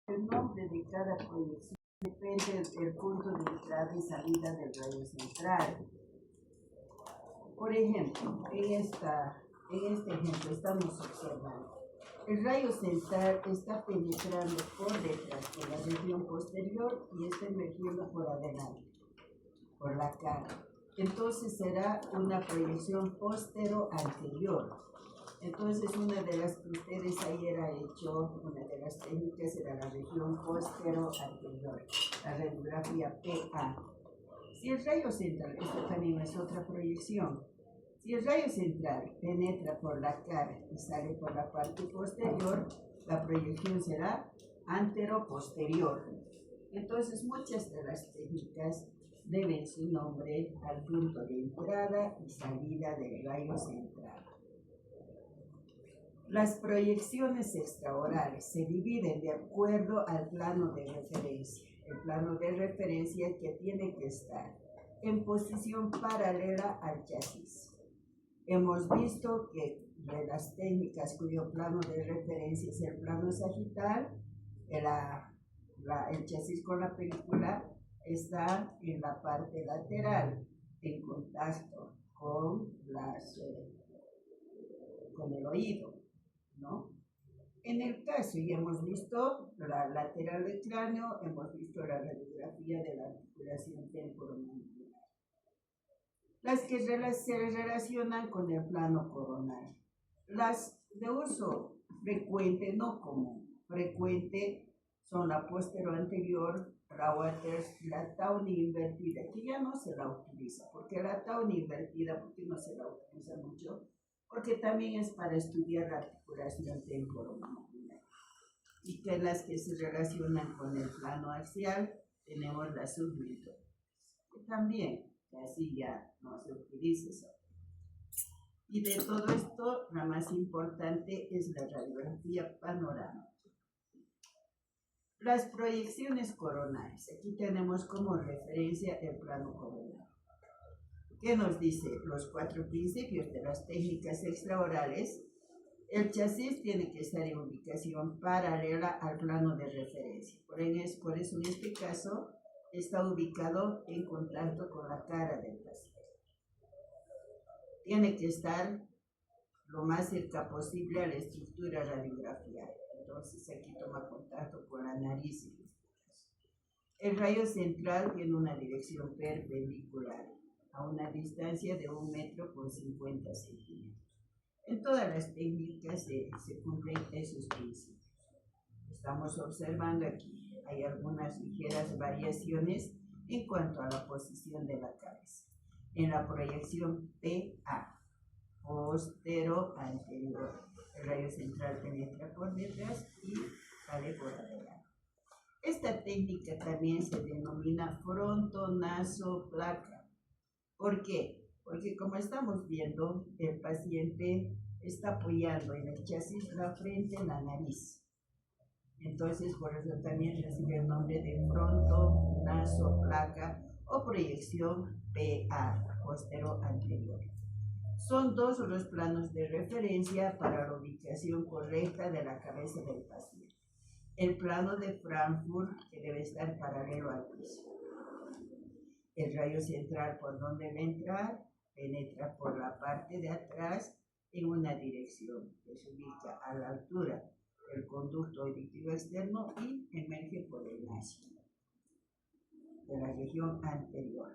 El nombre de cada proyección depende del punto de entrada y salida del rayo central. Por ejemplo, en este ejemplo estamos observando el rayo central está penetrando por detrás, por la región posterior, y está emergiendo por adelante, por la cara. Entonces será una proyección postero-anterior. Entonces una de las que ustedes ayer han hecho, una de las técnicas era la región postero-anterior, la radiografía PA. Si el rayo central, esta también es otra proyección, si el rayo central penetra por la cara y sale por la parte posterior, la proyección será antero-posterior. Entonces muchas de las técnicas deben su nombre al punto de entrada y salida del rayo central. Las proyecciones extraorales se dividen de acuerdo al plano de referencia. El plano de referencia que tiene que estar en posición paralela al chasis. Hemos visto que de las técnicas cuyo plano de referencia es el plano sagital, el chasis con la película está en la parte lateral, en contacto con el oído, ¿no? En el caso, ya hemos visto la lateral del cráneo, hemos visto la radiografía de la articulación temporomandibular. Las que se relacionan con el plano coronal. Las de uso frecuente, no común, frecuente, son la postero-anterior, la Waters, la Tawny invertida, que ya no se la utiliza. Porque la Tawny invertida, ¿por qué no se la utiliza mucho? Porque también es para estudiar la articulación temporomandibular. Y que las que se relacionan con el plano axial, tenemos la submentor, que también, que así ya no se utiliza eso. Y de todo esto, la más importante es la radiografía panorámica. Las proyecciones coronales. Aquí tenemos como referencia el plano coronal. ¿Qué nos dice? Los 4 principios de las técnicas extraorales. El chasis tiene que estar en ubicación paralela al plano de referencia. Por eso en este caso está ubicado en contacto con la cara del paciente. Tiene que estar lo más cerca posible a la estructura radiografial. Entonces aquí toma contacto con la nariz. El rayo central tiene una dirección perpendicular a una distancia de 1,50 m. En todas las técnicas se cumplen esos principios. Estamos observando aquí, hay algunas ligeras variaciones en cuanto a la posición de la cabeza. En la proyección PA, postero-anterior, el rayo central penetra por detrás y sale por adelante. Esta técnica también se denomina frontonasoplaca. ¿Por qué? Porque como estamos viendo, el paciente está apoyando en el chasis la frente en la nariz. Entonces, por eso también recibe el nombre de frontonasoplaca o proyección PA, postero-anterior. Son 2 los planos de referencia para la ubicación correcta de la cabeza del paciente. El plano de Frankfurt, que debe estar paralelo al piso. El rayo central, por donde va a entrar, penetra por la parte de atrás en una dirección que se ubica a la altura del conducto auditivo externo y emerge por el naso de la región anterior.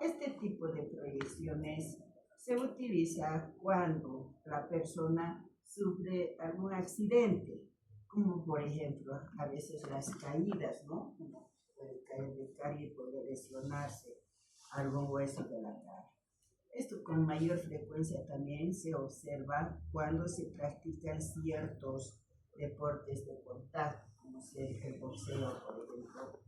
Este tipo de proyecciones se utiliza cuando la persona sufre algún accidente, como por ejemplo a veces las caídas, ¿no? Uno puede caer de cara y puede lesionarse algún hueso de la cara. Esto con mayor frecuencia también se observa cuando se practican ciertos deportes de contacto, como ser el boxeo, por ejemplo,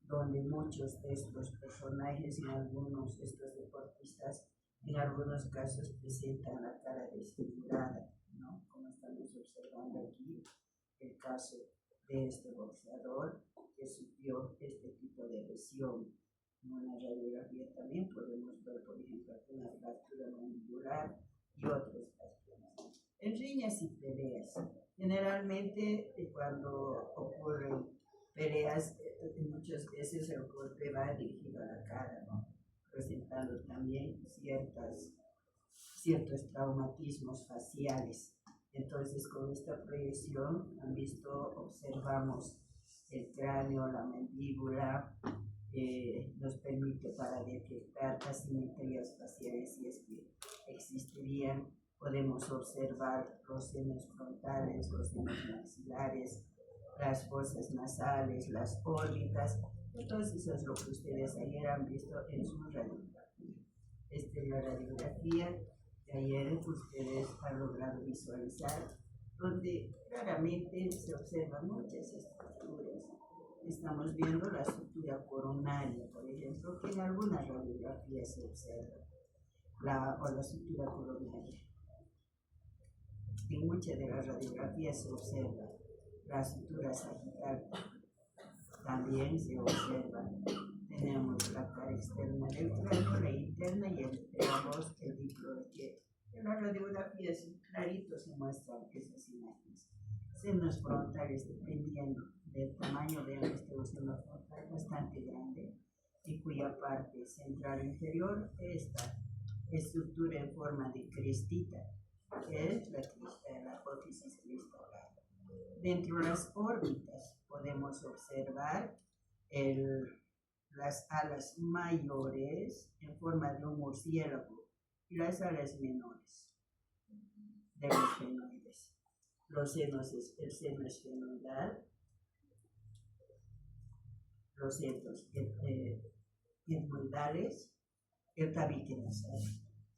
donde muchos de estos personajes y algunos de estos deportistas en algunos casos presentan la cara desfigurada, ¿no? Como estamos observando aquí el caso de este boxeador que sufrió este tipo de lesión. En una radiografía también podemos ver, por ejemplo, una fractura mandibular y otras fracturas. En riñas y peleas, generalmente cuando ocurren días, muchas veces el golpe va dirigido a la cara, ¿no? Presentando también ciertos traumatismos faciales. Entonces, con esta proyección, han visto, observamos el cráneo, la mandíbula, nos permite para detectar asimetrías faciales si es que existirían. Podemos observar los senos frontales, los senos maxilares, las fosas nasales, las órbitas. Entonces, eso es lo que ustedes ayer han visto en su radiografía. Esta es la radiografía que ayer ustedes han logrado visualizar, donde claramente se observan muchas estructuras. Estamos viendo la estructura coronaria, por ejemplo, que en algunas radiografías se observa, o la estructura coronaria. En muchas de las radiografías se observa la estructura sagital, también se observa. Tenemos la cara externa del cráneo, la interna y el diploide, que en las radiografías clarito se muestran esas imágenes. Senos frontales, dependiendo del tamaño de este seno frontal, bastante grande, y cuya parte central inferior, esta estructura en forma de crestita, que es la apófisis cristalina. Dentro de las órbitas podemos observar las alas mayores en forma de un murciélago y las alas menores de los fenoides. Los senos, el seno esfenoidal, los senos etmoidales, el tabique nasal.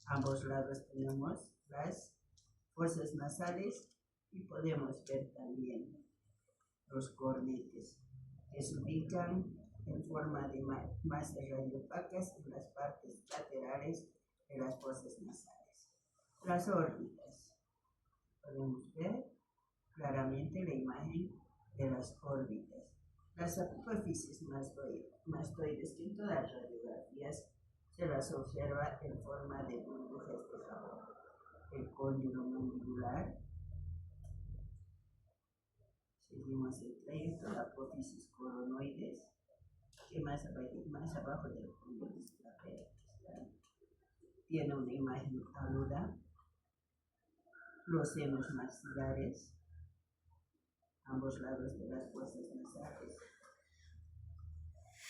A ambos lados tenemos las fosas nasales y podemos ver también los cornetes, que se ubican en forma de masas radiopacas en las partes laterales de las fosas nasales. Las órbitas. Podemos ver claramente la imagen de las órbitas. Las apófisis mastoides, que en todas las radiografías se las observa en forma de burbujas de jabón. El cónyulo mandibular. Seguimos el trayecto, la apófisis coronoides, que más abajo del cónyulo tiene una imagen aguda. Los senos maxilares, ambos lados de las fosas nasales.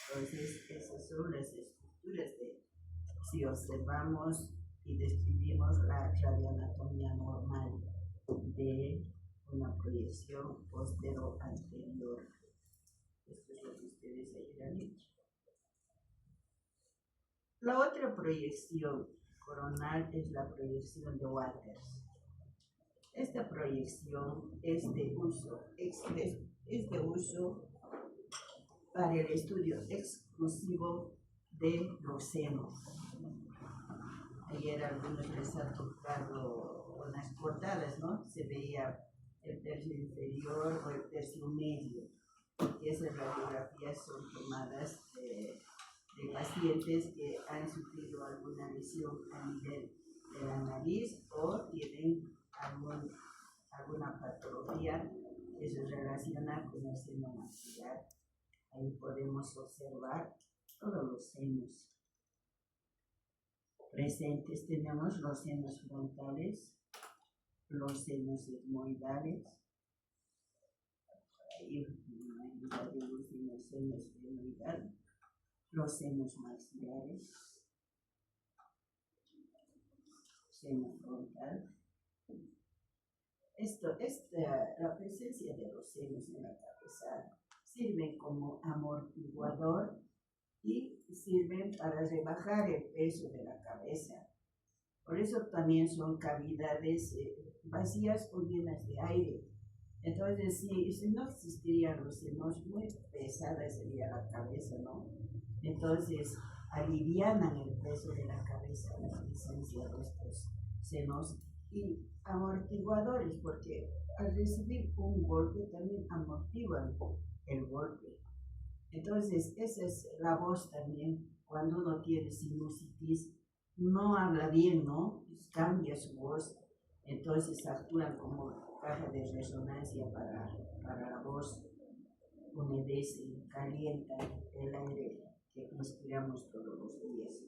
Entonces, esas son las estructuras si observamos y describimos la radioanatomía normal de una proyección postero-anterior. Esto es lo que ustedes ayer han dicho. La otra proyección coronal es la proyección de Waters. Esta proyección es de uso para el estudio exclusivo de los senos. Ayer a algunos les ha tocado unas portadas, ¿no? Se veía el tercio inferior o el tercio medio, porque esas radiografías son tomadas de pacientes que han sufrido alguna lesión a nivel de la nariz o tienen alguna patología que se relaciona con el seno maxilar. Ahí podemos observar todos los senos presentes. Tenemos los senos frontales, los senos etmoidales, ahí el seno esfenoidal, los senos maxilares, seno frontal. La presencia de los senos en la cabeza sirve como amortiguador y sirven para rebajar el peso de la cabeza. Por eso también son cavidades vacías o llenas de aire. Entonces, si no existirían los senos, muy pesada sería la cabeza, ¿no? Entonces, alivianan el peso de la cabeza la presencia de estos senos y amortiguadores, porque al recibir un golpe también amortiguan el golpe. Entonces, esa es la voz también. Cuando uno tiene sinusitis, no habla bien, ¿no? Pues cambia su voz. Entonces actúan como caja de resonancia para la voz, una humedece, calienta el aire que respiramos todos los días.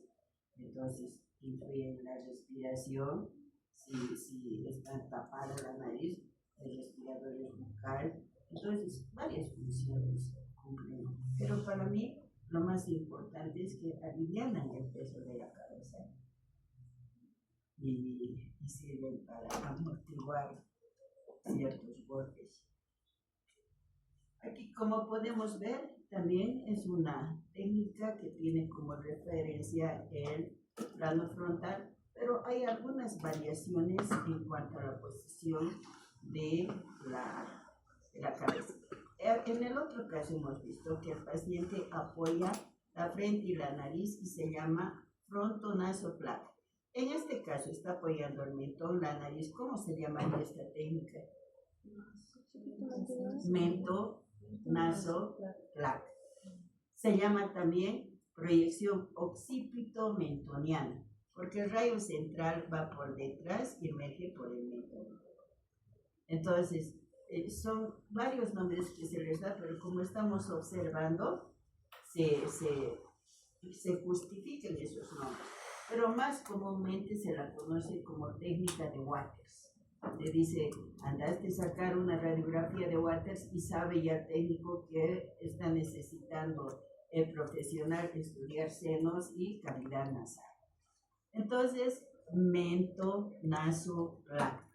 Entonces, influye en la respiración. Si está tapada la nariz, el respirador es bucal. Entonces, varias funciones cumplen. Pero para mí, lo más importante es que alivianan el peso de la cabeza y sirven para amortiguar ciertos golpes. Aquí, como podemos ver, también es una técnica que tiene como referencia el plano frontal, pero hay algunas variaciones en cuanto a la posición de la cabeza. En el otro caso hemos visto que el paciente apoya la frente y la nariz y se llama frontonasoplaca. En este caso está apoyando el mentón, la nariz. ¿Cómo se llama esta técnica? Mento-naso-placa. Se llama también proyección occipito-mentoniana, porque el rayo central va por detrás y emerge por el mentón. Entonces, son varios nombres que se les da, pero como estamos observando, se justifican esos nombres. Pero más comúnmente se la conoce como técnica de Waters. Le dice, andaste a sacar una radiografía de Waters y sabe ya el técnico que está necesitando el profesional estudiar senos y cavidad nasal. Entonces, mento-naso-placa.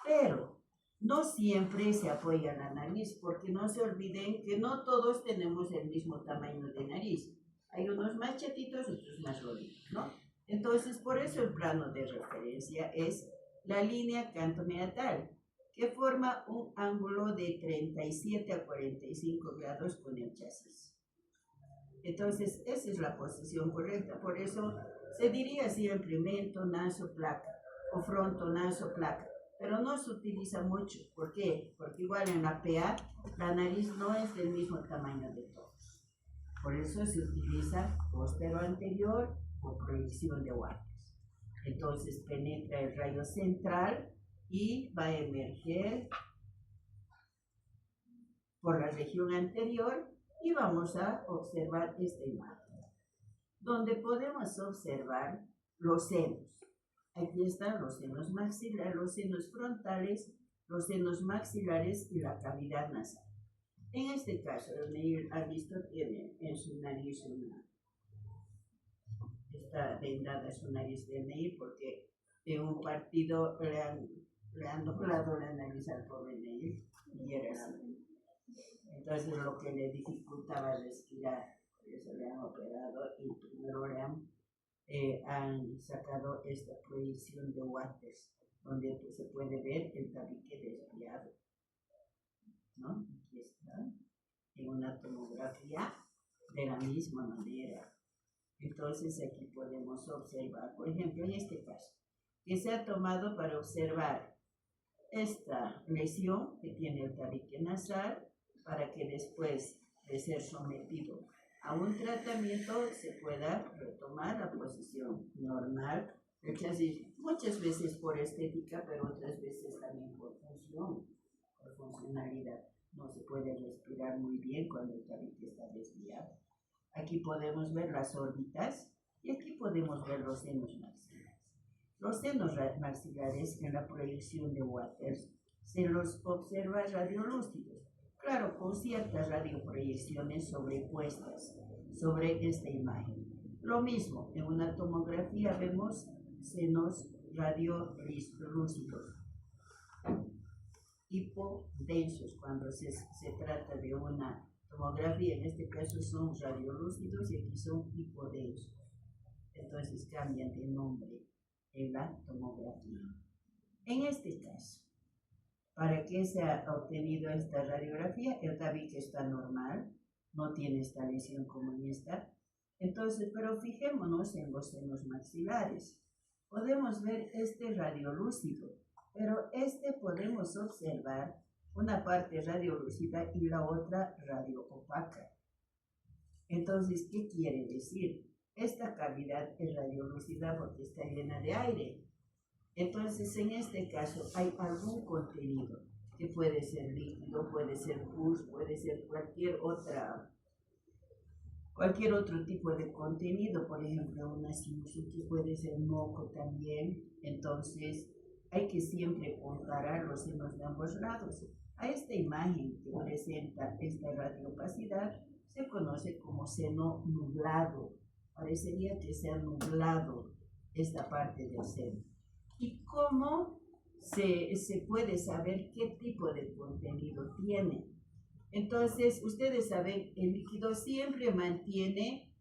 Pero no siempre se apoya la nariz, porque no se olviden que no todos tenemos el mismo tamaño de nariz. Hay unos más chatitos, otros más gorditos, ¿no? Entonces, por eso el plano de referencia es la línea cantomeatal, que forma un ángulo de 37 a 45 grados con el chasis. Entonces, esa es la posición correcta. Por eso se diría siempre mento-naso-placa o fronto-naso-placa, pero no se utiliza mucho. ¿Por qué? Porque igual en la PA la nariz no es del mismo tamaño de todos. Por eso se utiliza póstero anterior o proyección de Waters. Entonces penetra el rayo central y va a emerger por la región anterior y vamos a observar esta imagen, donde podemos observar los senos. Aquí están los senos maxilares, los senos frontales, los senos maxilares y la cavidad nasal. En este caso, el Neil ha visto tiene en su nariz está vendada su nariz de Neil porque en un partido le han doblado la nariz al pobre Neil y era así. Entonces lo que le dificultaba respirar, por eso le han operado y primero le han sacado esta proyección de Waters, donde se puede ver el tabique desviado, ¿no? Aquí está, en una tomografía de la misma manera. Entonces aquí podemos observar, por ejemplo, en este caso, que se ha tomado para observar esta lesión que tiene el tabique nasal, para que después de ser sometido a un tratamiento se pueda retomar la posición normal del chasis, muchas veces por estética, pero otras veces también por función, por funcionalidad. No se puede respirar muy bien cuando el tabique está desviado. Aquí podemos ver las órbitas y aquí podemos ver los senos maxilares. Los senos maxilares en la proyección de Waters se los observa radiolúcidos, claro, con ciertas radioproyecciones sobrepuestas sobre esta imagen. Lo mismo, en una tomografía vemos senos radiolúcidos, hipodensos, cuando se trata de una tomografía, en este caso son radiolúcidos y aquí son hipodensos. Entonces cambian de nombre en la tomografía. En este caso, ¿para qué se ha obtenido esta radiografía? El tabique está normal, no tiene esta lesión como en esta. Entonces, pero fijémonos en los senos maxilares. Podemos ver este radiolúcido, pero podemos observar una parte radiolúcida y la otra radioopaca. Entonces, ¿qué quiere decir? Esta cavidad es radiolúcida porque está llena de aire. Entonces, en este caso, hay algún contenido. que puede ser líquido, puede ser pus, puede ser cualquier otro tipo de contenido, por ejemplo, una sinusitis puede ser moco también. Entonces, hay que siempre comparar los senos de ambos lados. A esta imagen que presenta esta radiopacidad se conoce como seno nublado. Parecería que se ha nublado esta parte del seno. ¿Y cómo se puede saber qué tipo de contenido tiene? Entonces, ustedes saben, el líquido siempre mantiene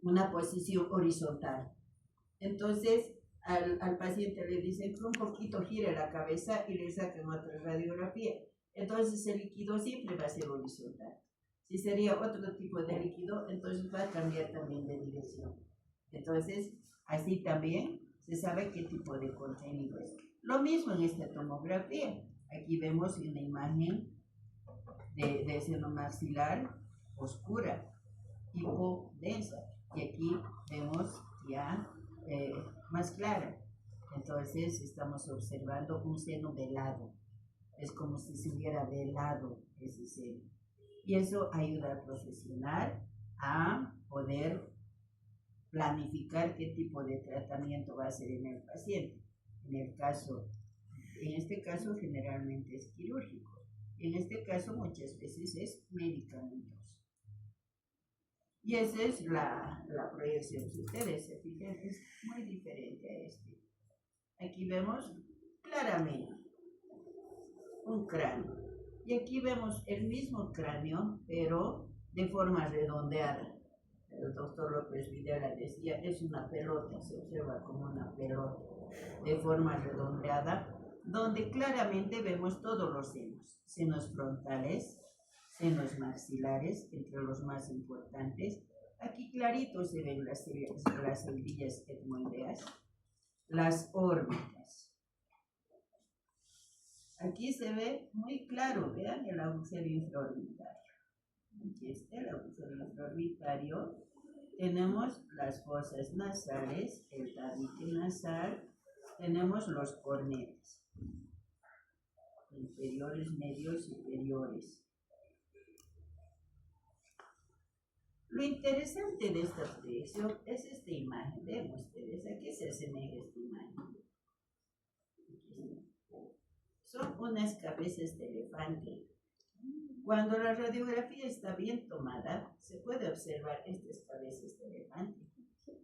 una posición horizontal. Entonces, al paciente le dicen que un poquito gire la cabeza y le sacan otra radiografía. Entonces, el líquido siempre va a ser horizontal. Si sería otro tipo de líquido, entonces va a cambiar también de dirección. Entonces, así también se sabe qué tipo de contenido es. Lo mismo en esta tomografía. Aquí vemos una imagen de seno maxilar oscura, hipodensa, y aquí vemos ya más clara. Entonces estamos observando un seno velado, es como si se hubiera velado ese seno, y eso ayuda al profesional a poder planificar qué tipo de tratamiento va a hacer en el paciente. En este caso generalmente es quirúrgico. En este caso muchas veces es medicamentoso. Y esa es la proyección. Si ustedes se fijan, es muy diferente a este. Aquí vemos claramente un cráneo. Y aquí vemos el mismo cráneo, pero de forma redondeada. El doctor López Videla decía, es una pelota, se observa como una pelota de forma redondeada, donde claramente vemos todos los senos frontales, senos maxilares, entre los más importantes. Aquí clarito se ven las celdillas etmoideas, las órbitas. Aquí se ve muy claro, vean el agujero infraorbitario. Aquí está el agujero infraorbitario. Tenemos las fosas nasales, el tabique nasal, tenemos los cornetes, inferiores, medios, superiores. Lo interesante de esta proyección es esta imagen. Vean ustedes, ¿a qué se asemeja esta imagen? Son unas cabezas de elefante. Cuando la radiografía está bien tomada, se puede observar estas cabezas de elefante,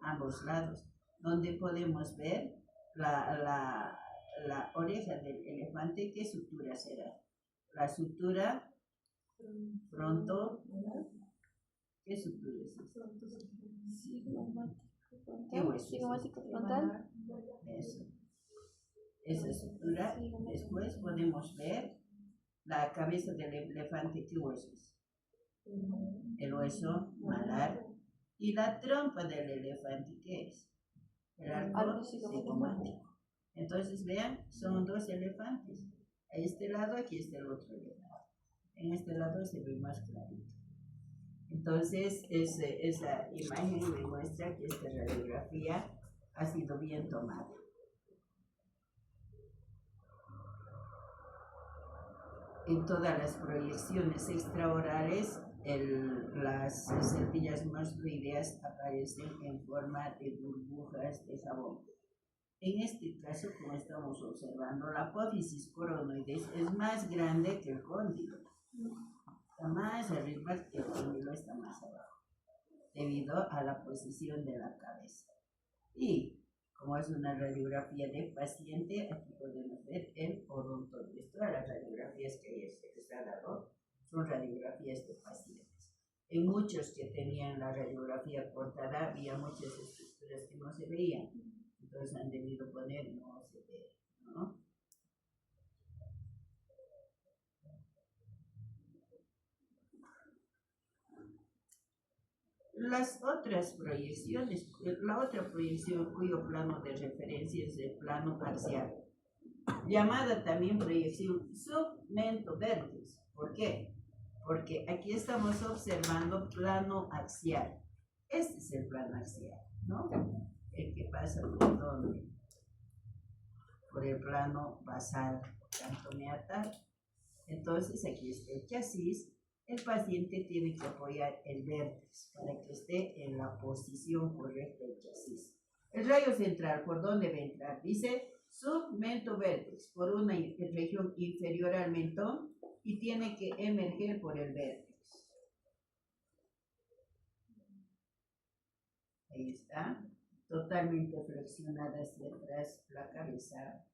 ambos lados, donde podemos ver la oreja del elefante. ¿Qué sutura será? La sutura fronto. ¿Qué sutura es esta? ¿Qué hueso? Cigomático frontal. Eso. Esa sutura. Después podemos ver la cabeza del elefante. ¿Qué huesos? El hueso malar. Y la trompa del elefante, ¿qué es? El arco cigomático. Entonces vean, son dos elefantes. A este lado, aquí está el otro elefante. En este lado se ve más clarito. Entonces, esa imagen demuestra que esta radiografía ha sido bien tomada. En todas las proyecciones extraorales, las celdillas mastroideas aparecen en forma de burbujas de jabón. En este caso, como estamos observando, la apófisis coronoides es más grande que el cóndilo. Está más arriba que el cóndilo está más abajo, debido a la posición de la cabeza. Y como es una radiografía de paciente, aquí podemos ver el odontoides. Todas las radiografías que se les ha dado son radiografías de pacientes. En muchos que tenían la radiografía cortada, había muchas estructuras que no se veían. Entonces han debido poner no se ve, ¿no? Las otras proyecciones, la otra proyección cuyo plano de referencia es el plano axial, llamada también proyección submento-vértice. ¿Por qué? Porque aquí estamos observando plano axial. Este es el plano axial, ¿no? El que pasa por donde, por el plano basal canto meatal. Entonces aquí está el chasis. El paciente tiene que apoyar el vértex para que esté en la posición correcta del chasis. El rayo central, ¿por dónde va a entrar? Dice submento vértex, por una región inferior al mentón y tiene que emerger por el vértex. Ahí está, totalmente flexionada hacia atrás la cabeza,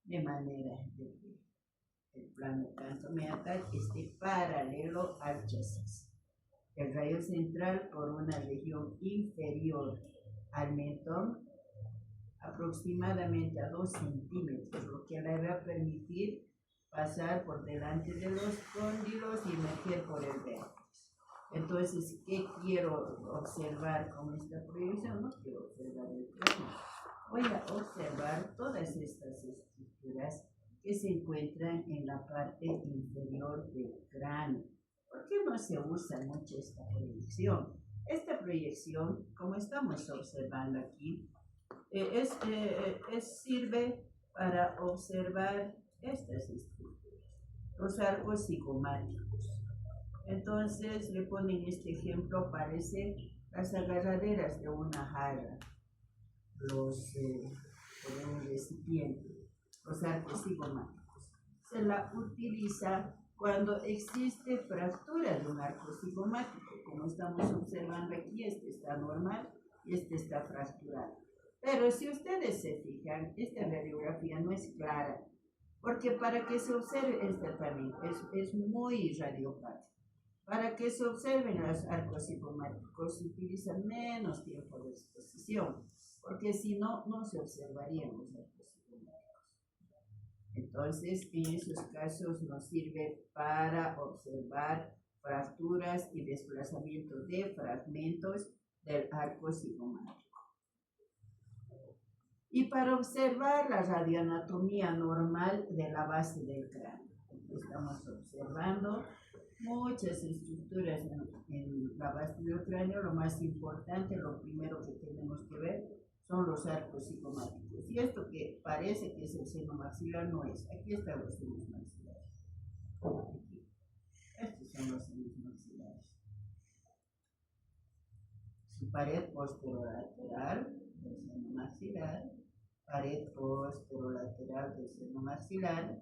de manera de que el plano canto meatal esté paralelo al chasis. El rayo central por una región inferior al mentón, aproximadamente a 2 centímetros, lo que le va a permitir pasar por delante de los cóndilos y emerger por el vértex. Entonces, ¿qué quiero observar con esta proyección? No quiero observar el cráneo. Voy a observar todas estas estructuras que se encuentran en la parte inferior del cráneo. ¿Por qué no se usa mucho esta proyección? Esta proyección, como estamos observando aquí, sirve para observar estas estructuras, los arcos cigomáticos. Entonces le ponen este ejemplo, parece las agarraderas de una jarra, de un recipiente, los arcos cigomáticos. Se la utiliza cuando existe fractura de un arco cigomático, como estamos observando aquí, este está normal y este está fracturado. Pero si ustedes se fijan, esta radiografía no es clara, porque para que se observe este también es muy radiopático. Para que se observen los arcos cigomáticos se utiliza menos tiempo de exposición, porque si no, no se observarían los arcos cigomáticos. Entonces, en esos casos nos sirve para observar fracturas y desplazamientos de fragmentos del arco cigomático. Y para observar la radioanatomía normal de la base del cráneo. Estamos observando muchas estructuras en la base del cráneo. Lo más importante, lo primero que tenemos que ver son los arcos cigomáticos. Y esto que parece que es el seno maxilar no es. Aquí están los senos maxilares. Aquí. Estos son los senos maxilares. Su pared posterolateral del seno maxilar, pared posterolateral del seno maxilar,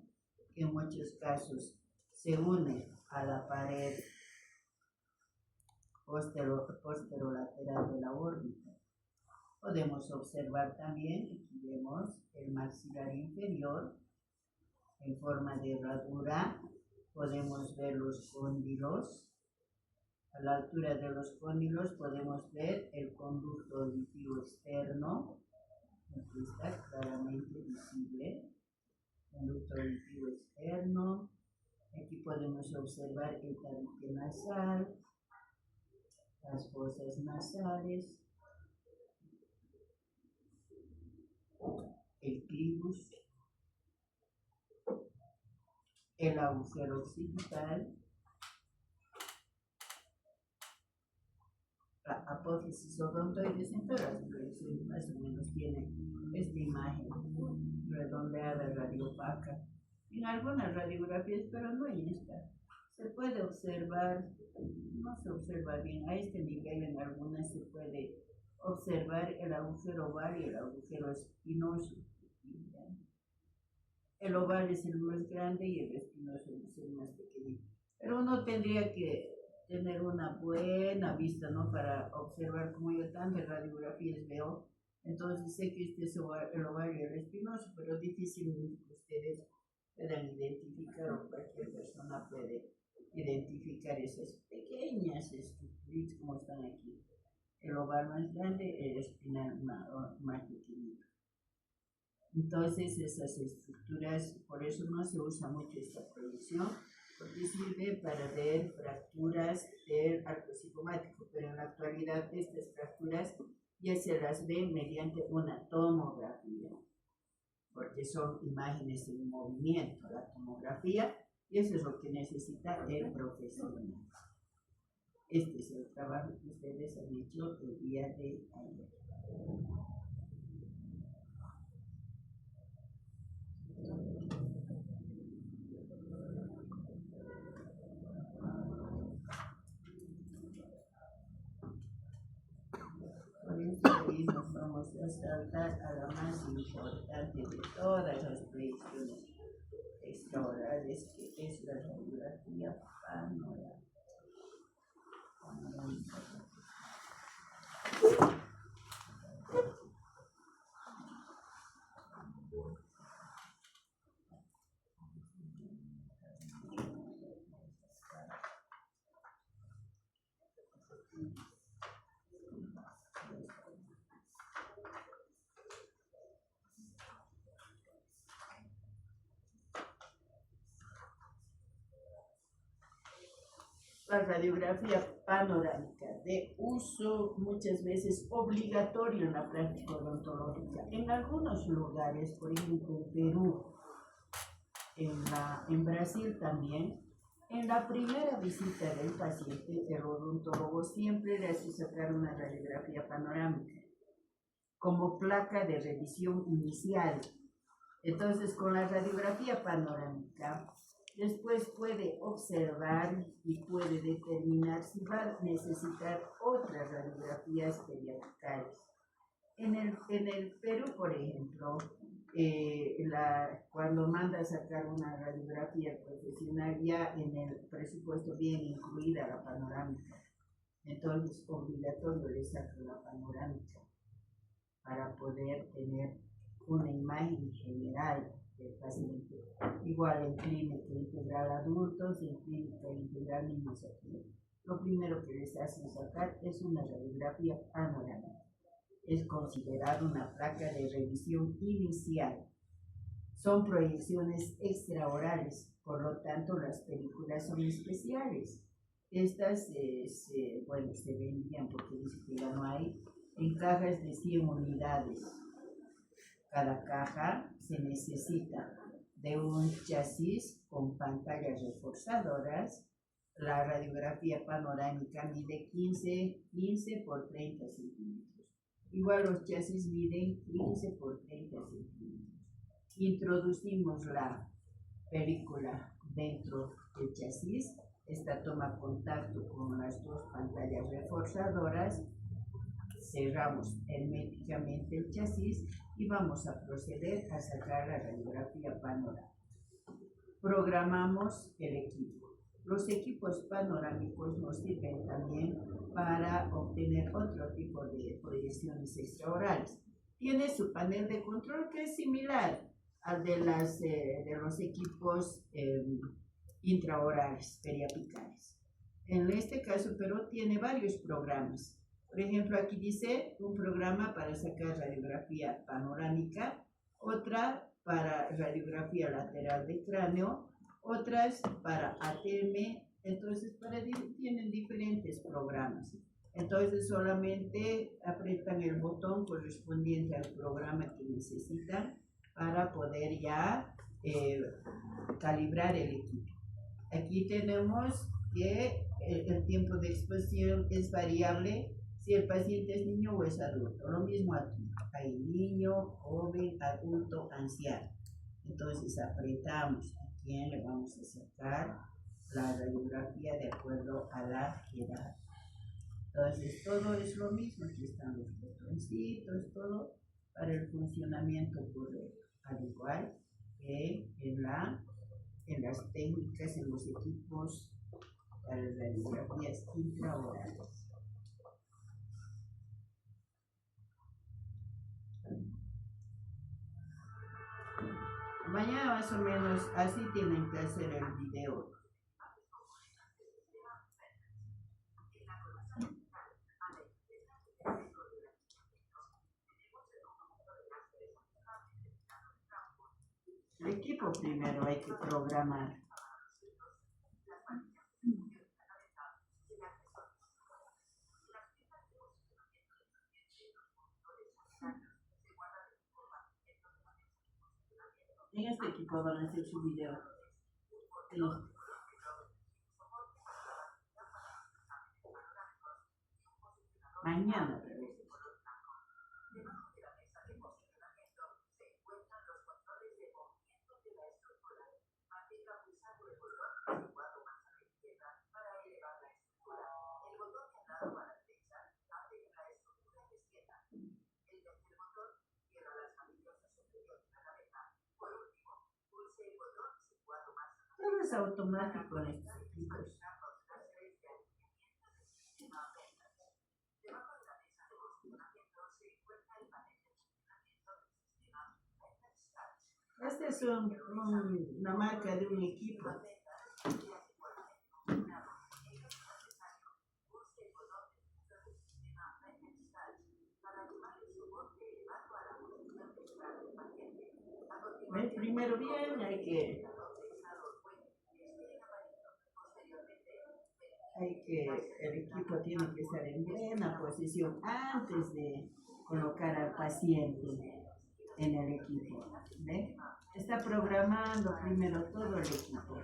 que en muchos casos se une a la pared posterolateral de la órbita. Podemos observar también, aquí vemos el maxilar inferior en forma de herradura. Podemos ver los cóndilos. A la altura de los cóndilos podemos ver el conducto auditivo externo. Aquí está claramente visible. Conducto auditivo externo. Aquí podemos observar el tabique nasal, las fosas nasales, el clivus, el agujero occipital, la apófisis odontoides. En todas las proyecciones más o menos tiene esta imagen redondeada, radiopaca. En algunas radiografías, pero no en esta, se puede observar, no se observa bien, a este nivel en algunas se puede observar el agujero oval y el agujero espinoso. El oval es el más grande y el espinoso es el más pequeño. Pero uno tendría que tener una buena vista, ¿no? Para observar, como yo tantas radiografías veo. Entonces sé que este es el oval y el espinoso, pero difícilmente ustedes puedan identificar, o cualquier persona puede identificar esas pequeñas estructuras como están aquí. El oval más grande, el espinal más pequeñito. Entonces esas estructuras, por eso no se usa mucho esta proyección, porque sirve para ver fracturas del arco cigomático, pero en la actualidad estas fracturas ya se las ve mediante una tomografía, porque son imágenes en movimiento, la tomografía, y eso es lo que necesita el profesional. Este es el trabajo que ustedes han hecho el día de ayer. hoy nos vamos a saltar a la más importante de todas las proyecciones extraorales, que es la radiografía panorámica. La radiografía panorámica, de uso muchas veces obligatorio en la práctica odontológica. En algunos lugares, por ejemplo en Perú, en Brasil también, en la primera visita del paciente, el odontólogo siempre le hace sacar una radiografía panorámica como placa de revisión inicial. Entonces, con la radiografía panorámica, después puede observar y puede determinar si va a necesitar otras radiografías periapicales. En el Perú, por ejemplo, cuando manda a sacar una radiografía profesional, ya en el presupuesto viene incluida la panorámica. Entonces, obligatorio le saca la panorámica para poder tener una imagen general del paciente. Igual en clínica integral adultos y en clínica integral niños aquí. Lo primero que les hacen sacar es una radiografía panorámica. Es considerado una placa de revisión inicial. Son proyecciones extraorales, por lo tanto las películas son especiales. Estas se vendían, porque dice que ya no hay, en cajas de 100 unidades. Cada caja se necesita de un chasis con pantallas reforzadoras. La radiografía panorámica mide 15 por 30 centímetros. Igual los chasis miden 15 por 30 centímetros. Introducimos la película dentro del chasis. Esta toma contacto con las dos pantallas reforzadoras. Cerramos herméticamente el chasis y vamos a proceder a sacar la radiografía panorámica. Programamos el equipo. Los equipos panorámicos nos sirven también para obtener otro tipo de proyecciones extraorales. Tiene su panel de control, que es similar al de los equipos intraorales, periapicales. En este caso, pero tiene varios programas. Por ejemplo, aquí dice un programa para sacar radiografía panorámica, otra para radiografía lateral de cráneo, otras para ATM. Entonces, tienen diferentes programas. Entonces, solamente apretan el botón correspondiente al programa que necesitan para poder ya calibrar el equipo. Aquí tenemos que el tiempo de exposición es variable si el paciente es niño o es adulto. Lo mismo aquí, hay niño, joven, adulto, anciano. Entonces apretamos a quién le vamos a sacar la radiografía de acuerdo a la edad. Entonces todo es lo mismo, aquí están los botoncitos, todo para el funcionamiento correcto, al igual que en las técnicas, en los equipos para las radiografías intraorales. Mañana más o menos así tienen que hacer el video. El equipo primero hay que programar. En este equipo van a hacer su video. Mañana. es automático en estos equipos. Esta es una marca de un equipo. Primero bien hay que el equipo tiene que estar en buena posición antes de colocar al paciente en el equipo. ¿Ve? Está programando primero todo el equipo.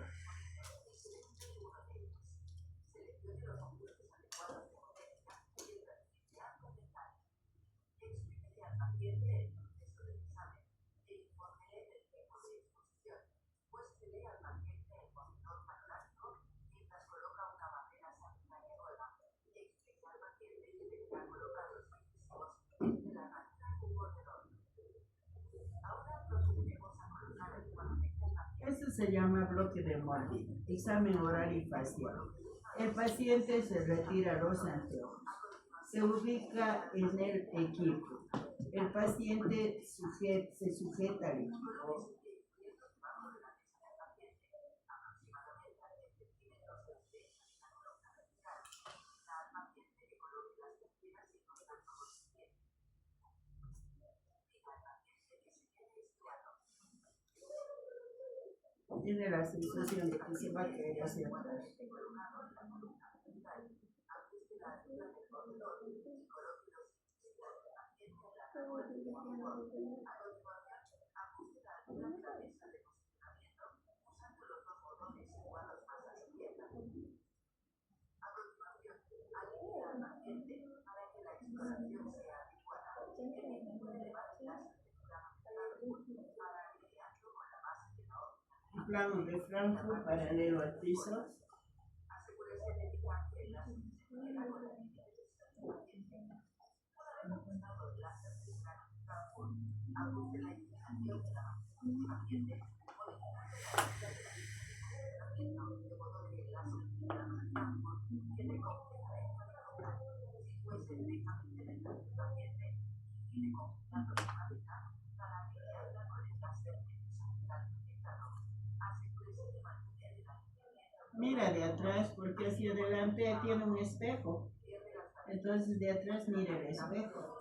Eso se llama bloque de Mordi, examen oral y facial. El paciente se retira los anteojos, se ubica en el equipo. El paciente se sujeta al equipo. Tiene la sensación de que se va a querer hacia atrás. Plano de Frankfurt paralelo al piso. Mira de atrás, porque hacia adelante tiene un espejo. Entonces de atrás mira el espejo.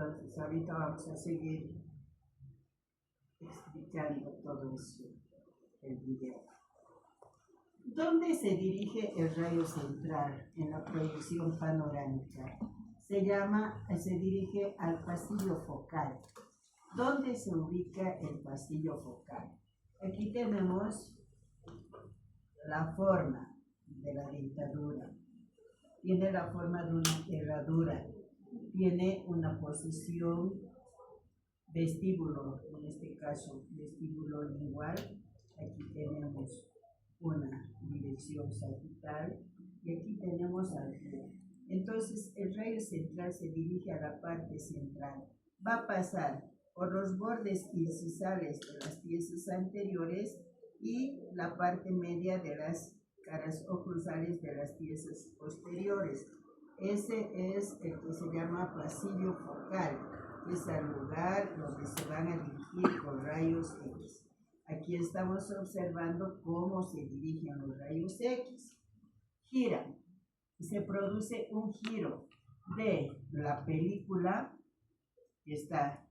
Entonces ahorita vamos a seguir explicando todo eso, el video. ¿Dónde se dirige el rayo central en la proyección panorámica? Se dirige al pasillo focal. ¿Dónde se ubica el pasillo focal? Aquí tenemos la forma, de la dentadura. Tiene la forma de una herradura. Tiene una posición vestíbulo, en este caso vestíbulo lingual. Aquí tenemos una dirección sagital y aquí tenemos altura. Entonces el rayo central se dirige a la parte central. Va a pasar por los bordes incisales de las piezas anteriores y la parte media de las caras oclusales de las piezas posteriores. Ese es el que se llama pasillo focal, que es el lugar donde se van a dirigir los rayos X. Aquí estamos observando cómo se dirigen los rayos X. Giran. Se produce un giro de la película que está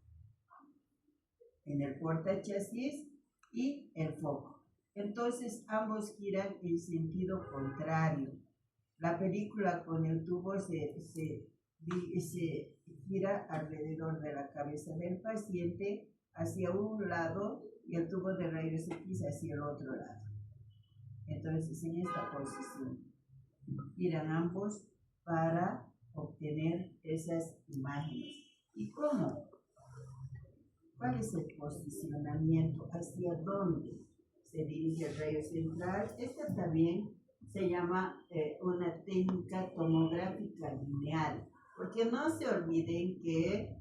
en el portachasis y el foco. Entonces ambos giran en sentido contrario. La película con el tubo se gira alrededor de la cabeza del paciente hacia un lado y el tubo de rayos X hacia el otro lado. Entonces en esta posición giran ambos para obtener esas imágenes. ¿Y cómo? ¿Cuál es el posicionamiento? ¿Hacia dónde se dirige el rayo central? Esta también se llama una técnica tomográfica lineal, porque no se olviden que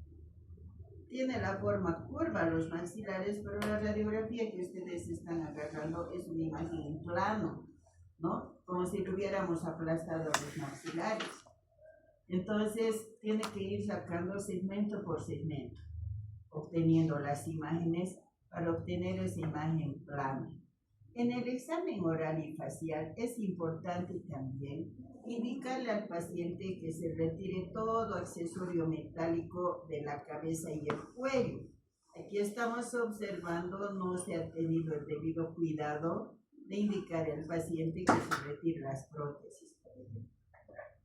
tiene la forma curva los maxilares, pero la radiografía que ustedes están agarrando es una imagen en plano, ¿no? Como si lo hubiéramos aplastado los maxilares. Entonces, tiene que ir sacando segmento por segmento, obteniendo las imágenes para obtener esa imagen plana. En el examen oral y facial es importante también indicarle al paciente que se retire todo accesorio metálico de la cabeza y el cuello. Aquí estamos observando, no se ha tenido el debido cuidado de indicar al paciente que se retire las prótesis, por ejemplo,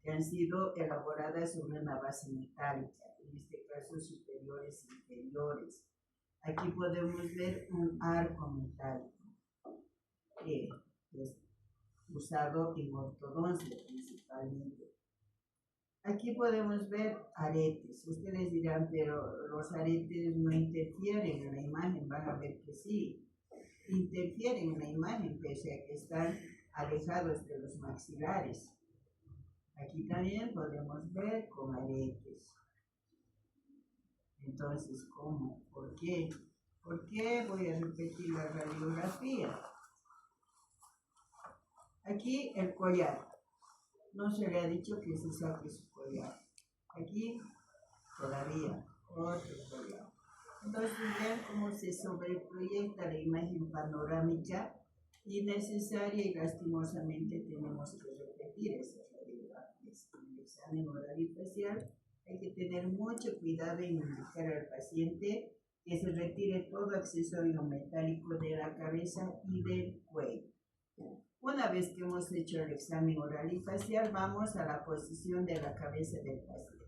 que han sido elaboradas sobre una base metálica, en este caso superiores e inferiores. Aquí podemos ver un arco metálico que es usado en ortodoncia principalmente. Aquí podemos ver aretes. Ustedes dirán, pero los aretes no interfieren en la imagen. Van a ver que sí, interfieren en la imagen, pese a que están alejados de los maxilares. Aquí también podemos ver con aretes. Entonces, ¿cómo? ¿Por qué? ¿Por qué voy a repetir la radiografía? Aquí el collar. No se le ha dicho que se saque su collar. Aquí todavía otro collar. Entonces vean cómo se sobreproyecta la imagen panorámica innecesaria y lastimosamente tenemos que repetir esas radiografías. En el examen oral y facial hay que tener mucho cuidado en indicar al paciente que se retire todo accesorio metálico de la cabeza y del cuello. Una vez que hemos hecho el examen oral y facial, vamos a la posición de la cabeza del paciente.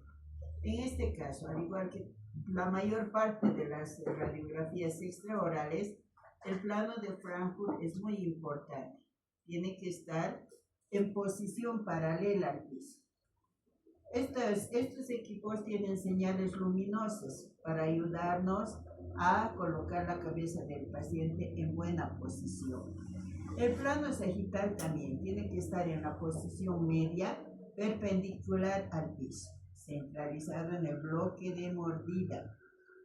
En este caso, al igual que la mayor parte de las radiografías extraorales, el plano de Frankfurt es muy importante. Tiene que estar en posición paralela al piso. Estos equipos tienen señales luminosas para ayudarnos a colocar la cabeza del paciente en buena posición. El plano sagital también tiene que estar en la posición media, perpendicular al piso, centralizado en el bloque de mordida.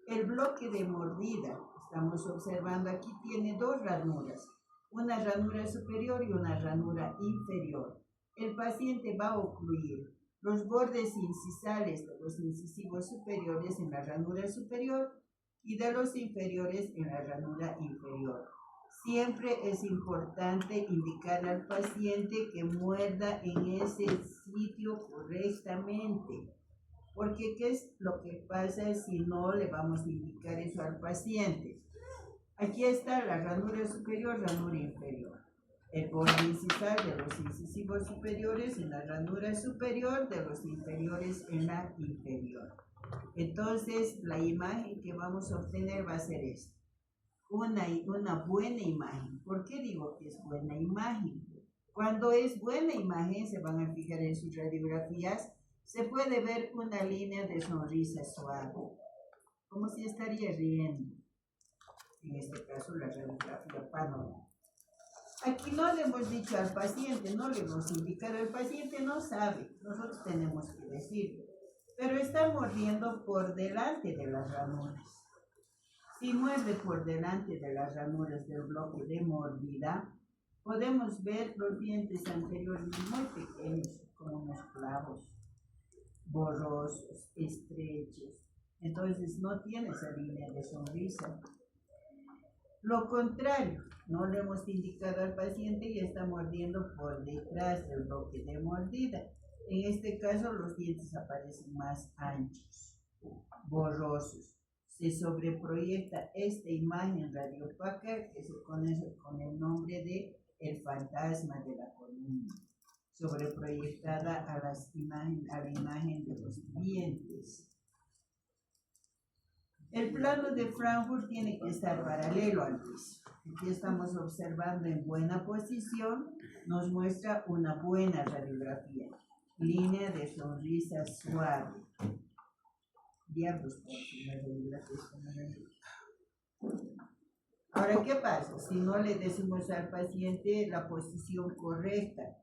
El bloque de mordida, estamos observando aquí, tiene dos ranuras, una ranura superior y una ranura inferior. El paciente va a ocluir los bordes incisales de los incisivos superiores en la ranura superior y de los inferiores en la ranura inferior. Siempre es importante indicar al paciente que muerda en ese sitio correctamente, porque ¿qué es lo que pasa si no le vamos a indicar eso al paciente? Aquí está la ranura superior, ranura inferior. El borde incisal de los incisivos superiores en la ranura superior, de los inferiores en la inferior. Entonces, la imagen que vamos a obtener va a ser esta. Una buena imagen. ¿Por qué digo que es buena imagen? Cuando es buena imagen, se van a fijar en sus radiografías, se puede ver una línea de sonrisa suave, como si estaría riendo. En este caso, la radiografía panorámica. Aquí no le hemos dicho al paciente, no le hemos indicado, el paciente no sabe, nosotros tenemos que decirlo, pero está mordiendo por delante de las ranuras. Si muerde por delante de las ranuras del bloque de mordida, podemos ver los dientes anteriores muy pequeños, como unos clavos, borrosos, estrechos. Entonces no tiene esa línea de sonrisa. Lo contrario, no le hemos indicado al paciente y está mordiendo por detrás del bloque de mordida. En este caso los dientes aparecen más anchos, borrosos. Se sobreproyecta esta imagen radiopaca que se conoce con el nombre de el fantasma de la columna, sobreproyectada a la imagen de los dientes. El plano de Frankfurt tiene que estar paralelo al piso. Aquí estamos observando en buena posición, nos muestra una buena radiografía. Línea de sonrisa suave. Diablos, la radiografía es. Ahora, ¿qué pasa? Si no le decimos al paciente la posición correcta.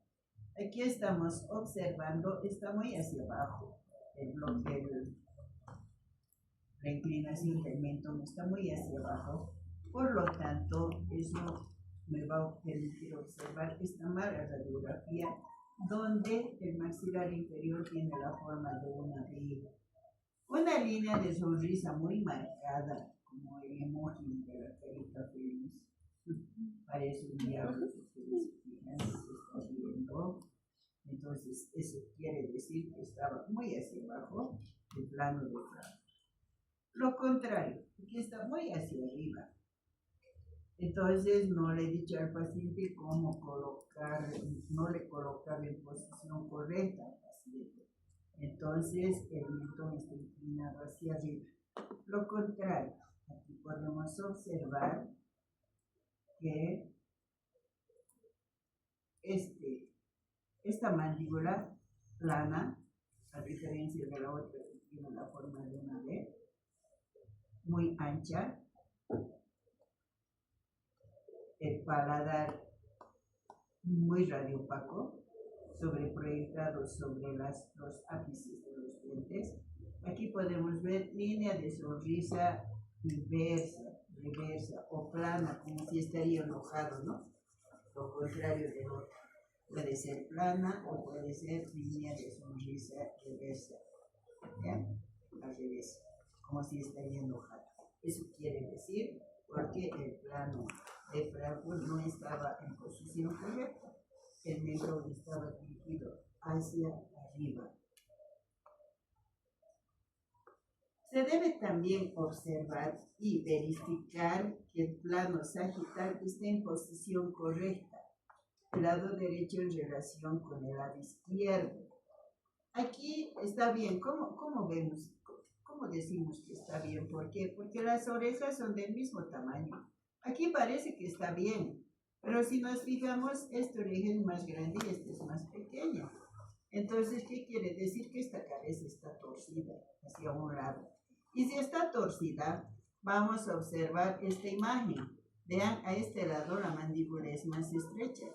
Aquí estamos observando, está muy hacia abajo. La inclinación del mentón está muy hacia abajo, por lo tanto eso me va a permitir observar esta mala radiografía donde el maxilar inferior tiene la forma de una V, una línea de sonrisa muy marcada, como el emoji de la carita feliz, parece un diablo, si ustedes se fijan, se está viendo. Entonces eso quiere decir que estaba muy hacia abajo el plano de Frankfurt. Lo contrario, aquí está muy hacia arriba. Entonces no le he dicho al paciente cómo colocar, no le colocaba en posición correcta al paciente. Entonces el mentón está inclinado hacia arriba. Lo contrario, aquí podemos observar que esta mandíbula plana, a diferencia de la otra que tiene la forma de una V, muy ancha, el paladar muy radiopaco, sobreproyectado sobre los ápices de los dientes. Aquí podemos ver línea de sonrisa reversa o plana, como si estaría enojado, ¿no? Lo contrario de otro. Puede ser plana o puede ser línea de sonrisa reversa, ¿ya? Al revés, como si estaría enojado. Eso quiere decir porque el plano de Frankfurt no estaba en posición correcta. El mentón estaba dirigido hacia arriba. Se debe también observar y verificar que el plano sagital esté en posición correcta, el lado derecho en relación con el lado izquierdo. Aquí está bien. ¿Cómo vemos? ¿Cómo decimos que está bien? ¿Por qué? Porque las orejas son del mismo tamaño. Aquí parece que está bien, pero si nos fijamos, esta oreja es más grande y esta es más pequeña. Entonces, ¿qué quiere decir? Que esta cabeza está torcida hacia un lado. Y si está torcida, vamos a observar esta imagen. Vean, a este lado la mandíbula es más estrecha,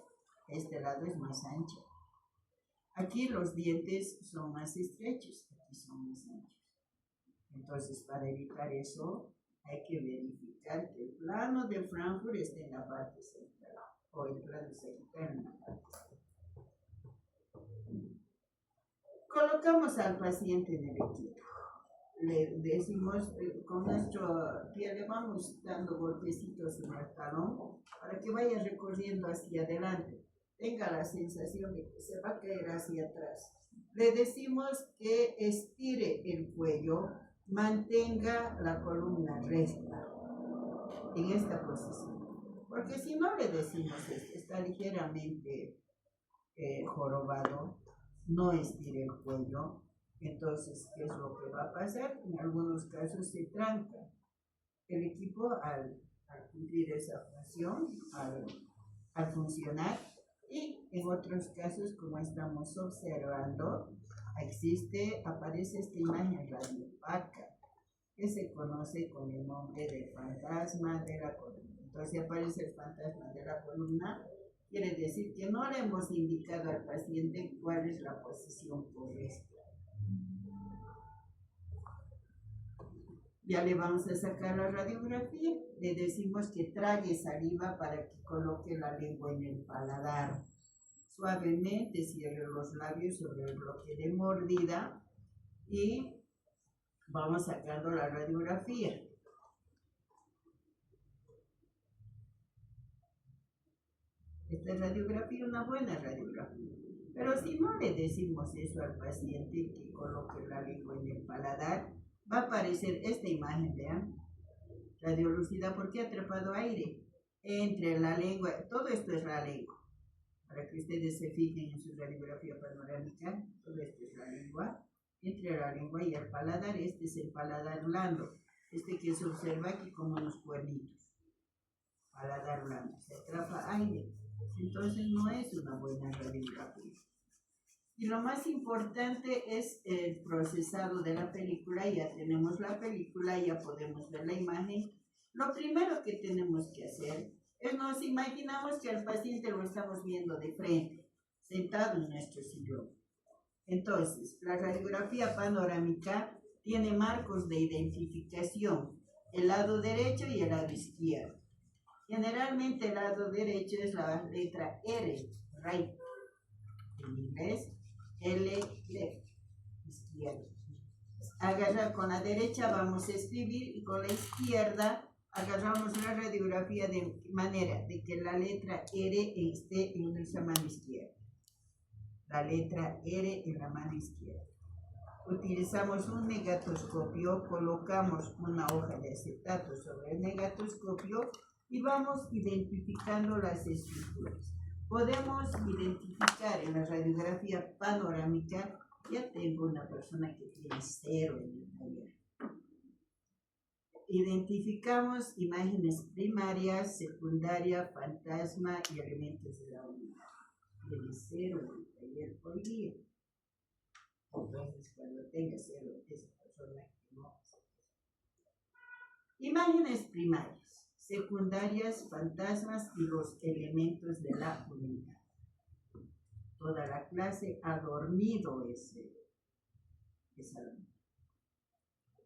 a este lado es más ancha. Aquí los dientes son más estrechos, aquí son más anchos. Entonces, para evitar eso, hay que verificar que el plano de Frankfurt esté en la parte central, o el plano sagital en la parte central. Colocamos al paciente en el equipo. Le decimos, con nuestro pie le vamos dando golpecitos en el talón para que vaya recorriendo hacia adelante. Tenga la sensación de que se va a caer hacia atrás. Le decimos que estire el cuello, mantenga la columna recta en esta posición. Porque si no le decimos esto, está ligeramente jorobado, no estire el cuello, entonces, ¿qué es lo que va a pasar? En algunos casos se tranca. El equipo al cumplir esa función, al funcionar, Y en otros casos, como estamos observando, aparece esta imagen radiopaca, que se conoce con el nombre de fantasma de la columna. Entonces aparece el fantasma de la columna, quiere decir que no le hemos indicado al paciente cuál es la posición correcta. Ya le vamos a sacar la radiografía, le decimos que trague saliva para que coloque la lengua en el paladar. Suavemente cierre los labios sobre el bloque de mordida y vamos sacando la radiografía. Esta radiografía es una buena radiografía. Pero si no le decimos eso al paciente, que coloque la lengua en el paladar, va a aparecer esta imagen, vean, radiolúcida, porque ha atrapado aire entre la lengua. Todo esto es la lengua. Para que ustedes se fijen en su radiografía panorámica, todo esto es la lengua. Entre la lengua y el paladar, este es el paladar blando, este que se observa aquí como unos cuernitos. Paladar blando, se atrapa aire. Entonces no es una buena radiografía. Y lo más importante es el procesado de la película. Ya tenemos la película, ya podemos ver la imagen. Lo primero que tenemos que hacer es, nos imaginamos que al paciente lo estamos viendo de frente, sentado en nuestro sillón. Entonces, la radiografía panorámica tiene marcos de identificación, el lado derecho y el lado izquierdo. Generalmente el lado derecho es la letra R, right, en inglés, L, left, izquierdo. Agarrar con la derecha vamos a escribir y con la izquierda agarramos la radiografía de manera de que la letra R esté en nuestra mano izquierda. La letra R en la mano izquierda. Utilizamos un negatoscopio, colocamos una hoja de acetato sobre el negatoscopio y vamos identificando las estructuras. Podemos identificar en la radiografía panorámica, ya tengo una persona que tiene 0 en el taller. Identificamos imágenes primarias, secundarias, fantasma y elementos de la unidad. Tiene 0 en el taller hoy día. Entonces, cuando tenga 0, esa persona que no. Imágenes primarias, secundarias, fantasmas y los elementos de la unidad. Toda la clase ha dormido esa unidad.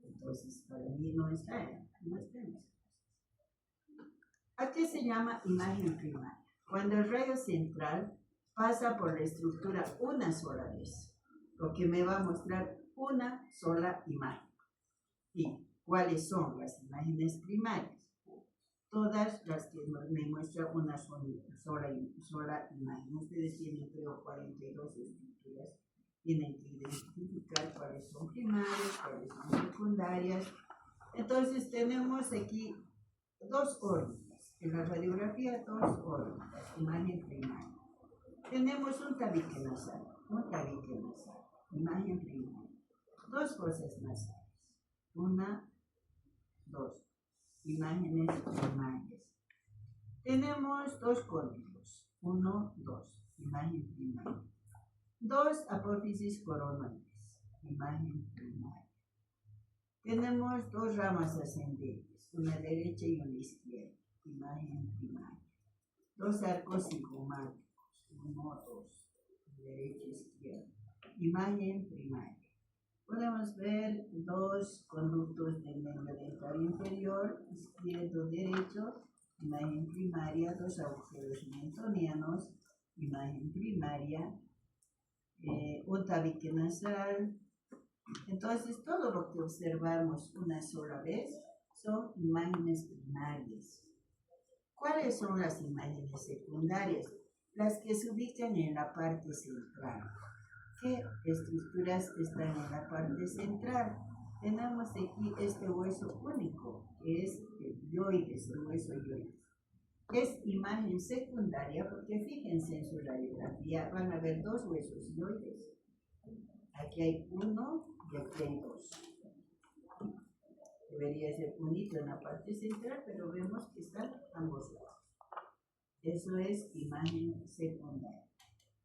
Entonces, para mí no está en esas cosas. ¿A qué se llama imagen primaria? Cuando el rayo central pasa por la estructura una sola vez, lo que me va a mostrar una sola imagen. ¿Y cuáles son las imágenes primarias? Todas las que me muestran una sola imagen. Ustedes tienen, creo, 42 estructuras. Tienen que identificar cuáles son primarias, cuáles son secundarias. Entonces tenemos aquí 2 órbitas. En la radiografía, 2 órbitas, imagen primaria. Tenemos un tabique nasal, imagen primaria. 2 fosas nasales. 1, 2. Imágenes primarias. Tenemos 2 cóndilos, 1, 2, imagen primaria. 2 apófisis coronoides, imagen primaria. Tenemos 2 ramas ascendentes, una derecha y una izquierda, imagen primaria. 2 arcos cigomáticos, 1, 2, derecha y izquierda, imagen primaria. Podemos ver 2 conductos del medio dentario inferior, izquierdo, derecho, imagen primaria, 2 agujeros mentonianos, imagen primaria, un tabique nasal. Entonces, todo lo que observamos una sola vez son imágenes primarias. ¿Cuáles son las imágenes secundarias? Las que se ubican en la parte central. ¿Qué estructuras están en la parte central? Tenemos aquí este hueso único, que es el yoides, el hueso yoides. Es imagen secundaria porque fíjense en su radiografía, van a ver 2 huesos yoides. Aquí hay 1 y aquí hay 2. Debería ser unito en la parte central, pero vemos que están ambos lados. Eso es imagen secundaria.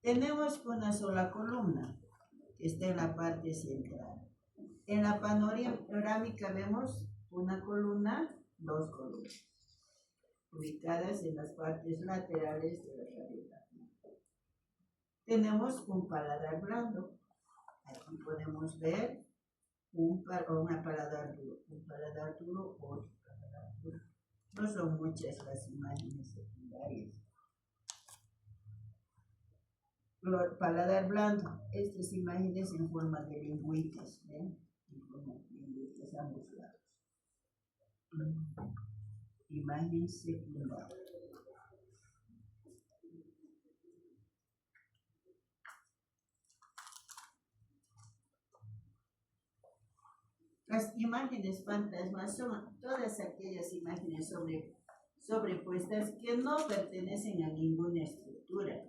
Tenemos una sola columna que está en la parte central. En la panorámica vemos una columna, dos columnas, ubicadas en las partes laterales de la radiografía. Tenemos un paladar blando. Aquí podemos ver un paladar duro, otro paladar duro. No son muchas las imágenes secundarias. Paladar blando, estas imágenes en forma de lingüitas, ¿ven? En forma de lingüitas a ambos lados. Imagen secundaria. Las imágenes fantasmas son todas aquellas imágenes sobrepuestas que no pertenecen a ninguna estructura.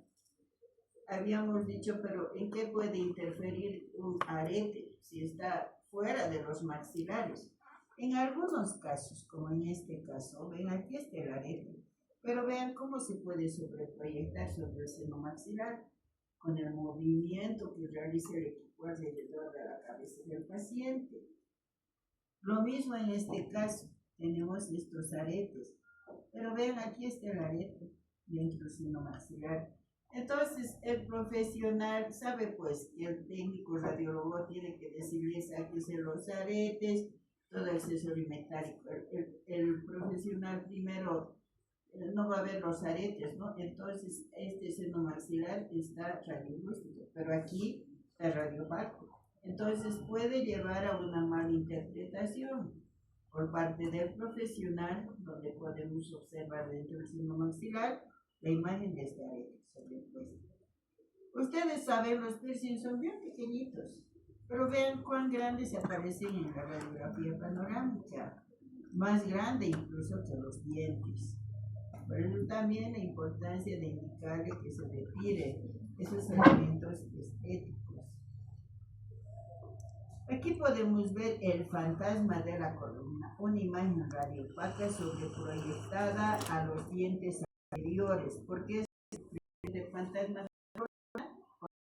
Habíamos dicho, pero ¿en qué puede interferir un arete si está fuera de los maxilares? En algunos casos, como en este caso, ven, aquí está el arete, pero vean cómo se puede sobreproyectar sobre el seno maxilar con el movimiento que realiza el equipo alrededor de la cabeza del paciente. Lo mismo en este caso, tenemos estos aretes, pero vean, aquí está el arete dentro del seno maxilar. Entonces, el profesional sabe pues que el técnico radiólogo tiene que decirles sáquense los aretes, todo el accesorio metálico. El profesional primero no va a ver los aretes, ¿no? Entonces, este seno maxilar está radiolúcido, pero aquí está radiopático. Entonces, puede llevar a una mala interpretación por parte del profesional, donde podemos observar dentro del seno maxilar la imagen de este arete sobrepuesta. Ustedes saben, los piercings son bien pequeñitos, pero vean cuán grandes aparecen en la radiografía panorámica, más grande incluso que los dientes. Por eso también la importancia de indicarle que se retire esos elementos estéticos. Aquí podemos ver el fantasma de la columna, una imagen radiopaca sobreproyectada a los dientes anteriores, porque es el fantasma de la columna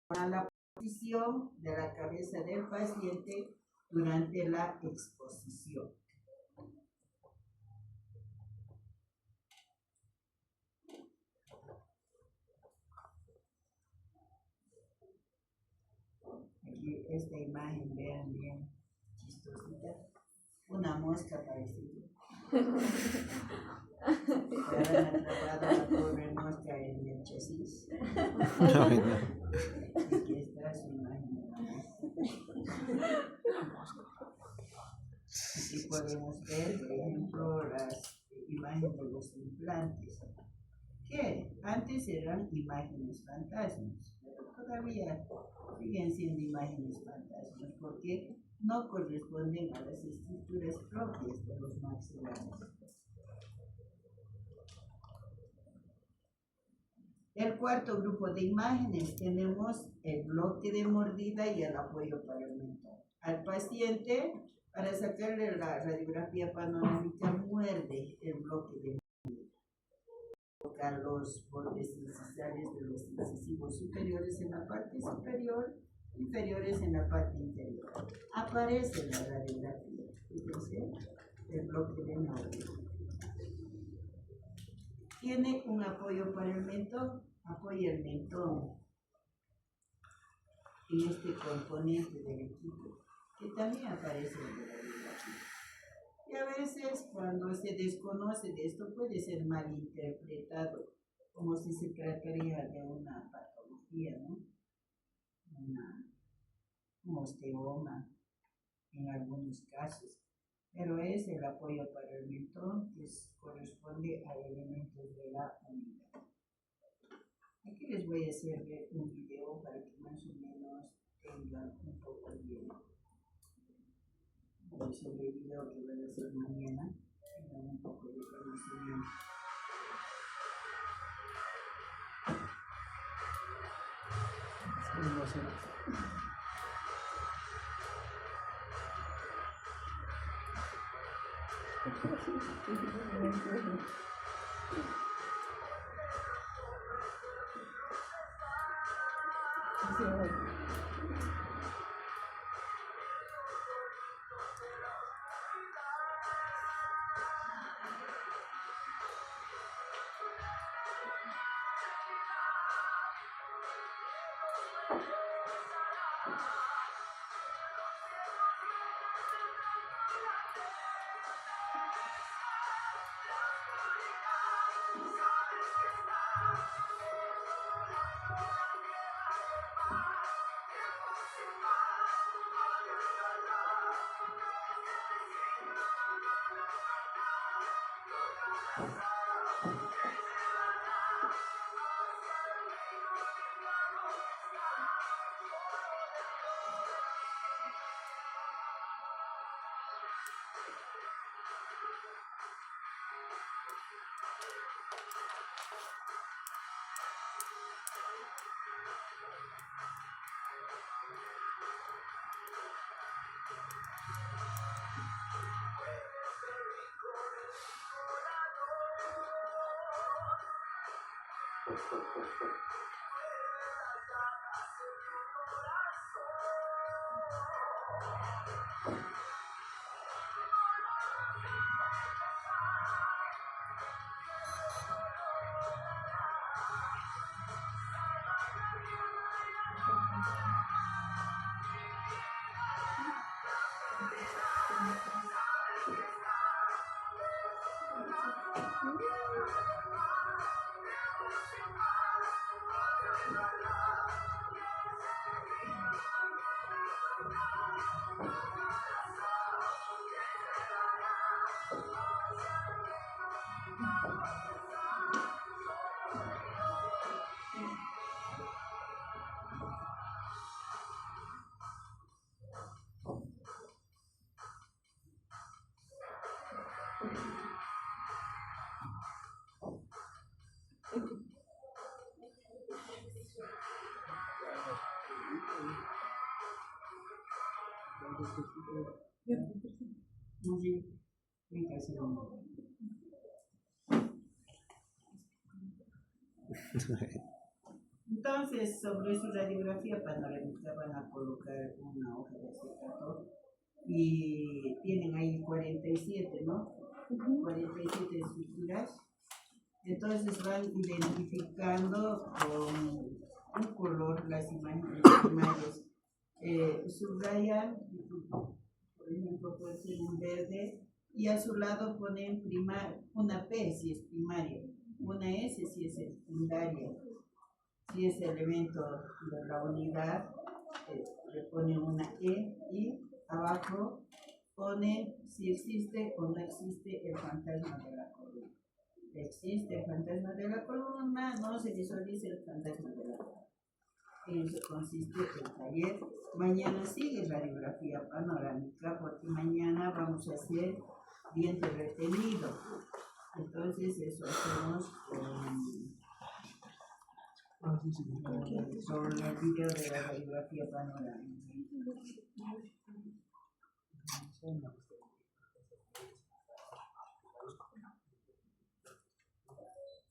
a la posición de la cabeza del paciente durante la exposición. Aquí esta imagen, vean bien, chistosita, una mosca parecida. Habrán atrapado a la pobre mosca en el chasis. Aquí está su imagen de la mosca. Aquí podemos ver, por ejemplo, las imágenes de los implantes, que antes eran imágenes fantasmas, pero todavía siguen siendo imágenes fantasmas porque no corresponden a las estructuras propias de los maxilares. El cuarto grupo de imágenes tenemos el bloque de mordida y el apoyo para el mentón. Al paciente, para sacarle la radiografía panorámica, muerde el bloque de mordida. Coloca los bordes incisales de los incisivos superiores en la parte superior, inferiores en la parte inferior. Aparece en la radiografía, fíjense, el bloque de mordida. Tiene un apoyo para el mentón, apoya el mentón en este componente del equipo, que también aparece en la radiografía. Y a veces cuando se desconoce de esto puede ser malinterpretado, como si se trataría de una patología, ¿no? Un osteoma en algunos casos. Pero es el apoyo para el mentón que corresponde a elementos de la unidad. Aquí les voy a hacer ver un video para que más o menos tengan un poco de sobre el video que voy a hacer mañana, tengan un poco de conocimiento. Entonces, sobre su radiografía panorámica van a colocar una hoja de acetato y tienen ahí 47, ¿no? 47 estructuras. Entonces van identificando con un color las imágenes primarias. Subrayan, por ejemplo, puede ser un verde, y a su lado ponen una P si es primaria, una S si es secundaria, si es elemento de la unidad, le ponen una E y abajo ponen si existe o no existe el fantasma de la columna. Existe el fantasma de la columna, no se visualiza el fantasma de la columna. En eso consiste el taller. Mañana sigue radiografía panorámica porque mañana vamos a hacer diente retenido. Entonces eso hacemos con el video de la radiografía panorámica.